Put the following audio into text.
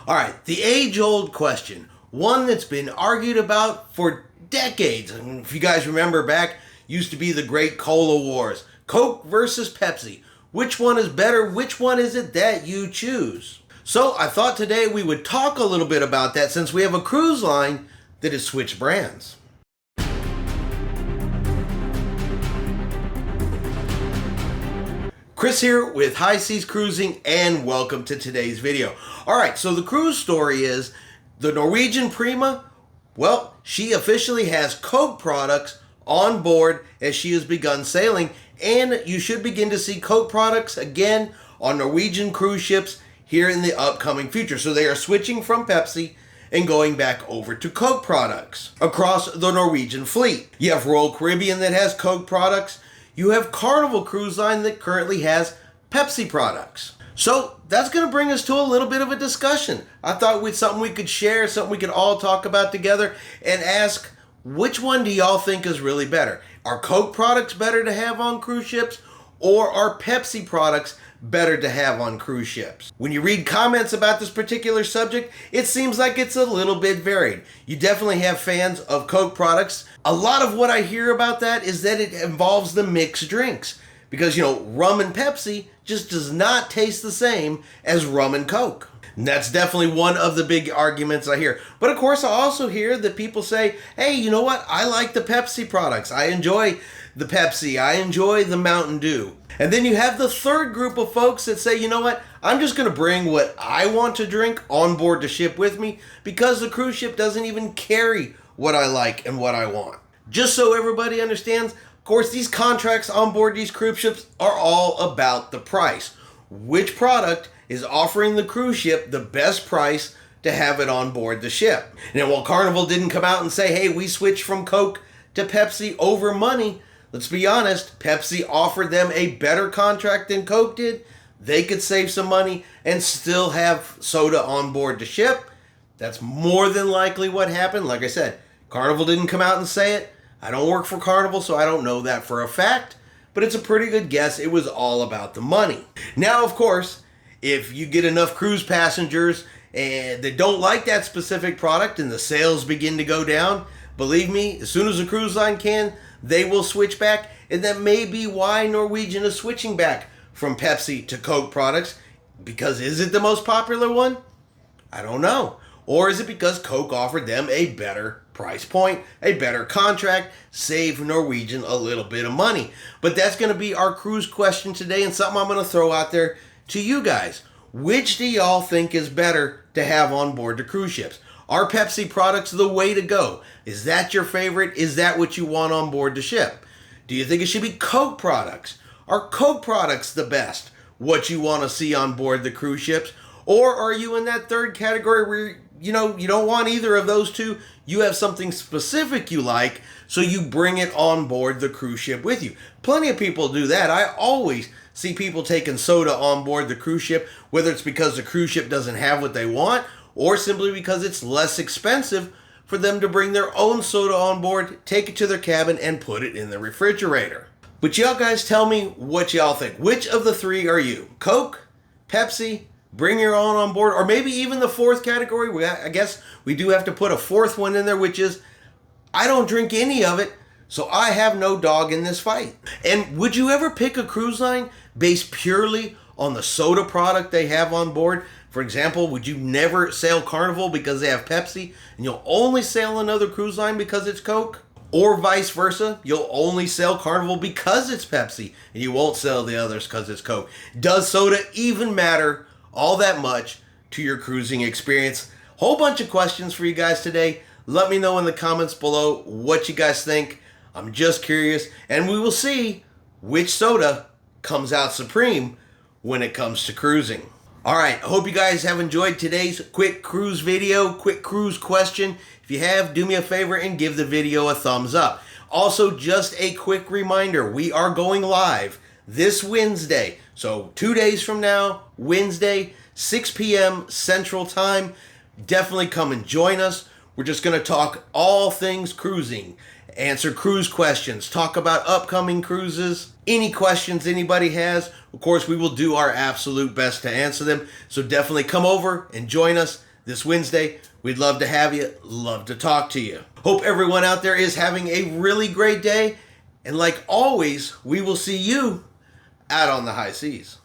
All right, the age-old question, one that's been argued about for decades. And if you guys remember back, used to be the great cola wars. Coke versus Pepsi. Which one is better? Which one is it that you choose? So I thought today we would talk a little bit about that since we have a cruise line that has switched brands. Chris here with High Seas Cruising, and welcome to today's video. Alright, so the cruise story is the Norwegian Prima, well, she officially has Coke products on board as she has begun sailing, and you should begin to see Coke products again on Norwegian cruise ships here in the upcoming future. So they are switching from Pepsi and going back over to Coke products across the Norwegian fleet. You have Royal Caribbean that has Coke products. You have Carnival Cruise Line that currently has Pepsi products. So that's going to bring us to a little bit of a discussion. I thought it's something we could share, something we could all talk about together and ask, which one do y'all think is really better? Are Coke products better to have on cruise ships, or are Pepsi products better to have on cruise ships? When you read comments about this particular subject, it seems like it's a little bit varied. You definitely have fans of Coke products. A lot of what I hear about that is that it involves the mixed drinks. Because, rum and Pepsi just does not taste the same as rum and Coke. And that's definitely one of the big arguments I hear. But of course, I also hear that people say, hey, you know what? I like the Pepsi products. I enjoy the Pepsi. I enjoy the Mountain Dew. And then you have the third group of folks that say, you know what? I'm just going to bring what I want to drink on board the ship with me because the cruise ship doesn't even carry what I like and what I want. Just so everybody understands, of course, these contracts on board these cruise ships are all about the price. Which product is offering the cruise ship the best price to have it on board the ship? Now, while Carnival didn't come out and say, hey, we switched from Coke to Pepsi over money, let's be honest, Pepsi offered them a better contract than Coke did. They could save some money and still have soda on board the ship. That's more than likely what happened. Like I said, Carnival didn't come out and say it. I don't work for Carnival, so I don't know that for a fact, but it's a pretty good guess. It was all about the money. Now, of course, if you get enough cruise passengers and they don't like that specific product and the sales begin to go down, believe me, as soon as a cruise line can, they will switch back. And that may be why Norwegian is switching back from Pepsi to Coke products. Because is it the most popular one? I don't know. Or is it because Coke offered them a better price point, a better contract, save Norwegian a little bit of money? But that's going to be our cruise question today, and something I'm going to throw out there to you guys. Which do y'all think is better to have on board the cruise ships? Are Pepsi products the way to go? Is that your favorite? Is that what you want on board the ship? Do you think it should be Coke products? Are Coke products the best? What you want to see on board the cruise ships? Or are you in that third category where you don't want either of those two? You have something specific you like, so you bring it on board the cruise ship with you. Plenty of people do that. I always see people taking soda on board the cruise ship, whether it's because the cruise ship doesn't have what they want, or simply because it's less expensive for them to bring their own soda on board, take it to their cabin, and put it in the refrigerator. But y'all guys tell me what y'all think. Which of the three are you? Coke? Pepsi? Bring your own on board? Or maybe even the fourth category? I guess we do have to put a fourth one in there, which is, I don't drink any of it, so I have no dog in this fight. And would you ever pick a cruise line based purely on the soda product they have on board? For example, would you never sail Carnival because they have Pepsi, and you'll only sail another cruise line because it's Coke? Or vice versa, you'll only sail Carnival because it's Pepsi, and you won't sail the others because it's Coke. Does soda even matter all that much to your cruising experience? Whole bunch of questions for you guys today. Let me know in the comments below what you guys think. I'm just curious, and we will see which soda comes out supreme when it comes to cruising. All right, I hope you guys have enjoyed today's quick cruise video, quick cruise question. If you have, do me a favor and give the video a thumbs up. Also, just a quick reminder, we are going live this Wednesday. So 2 days from now, Wednesday, 6 p.m. Central Time. Definitely come and join us. We're just going to talk all things cruising, answer cruise questions, talk about upcoming cruises, any questions anybody has. Of course, we will do our absolute best to answer them. So definitely come over and join us this Wednesday. We'd love to have you, love to talk to you. Hope everyone out there is having a really great day. And like always, we will see you out on the high seas.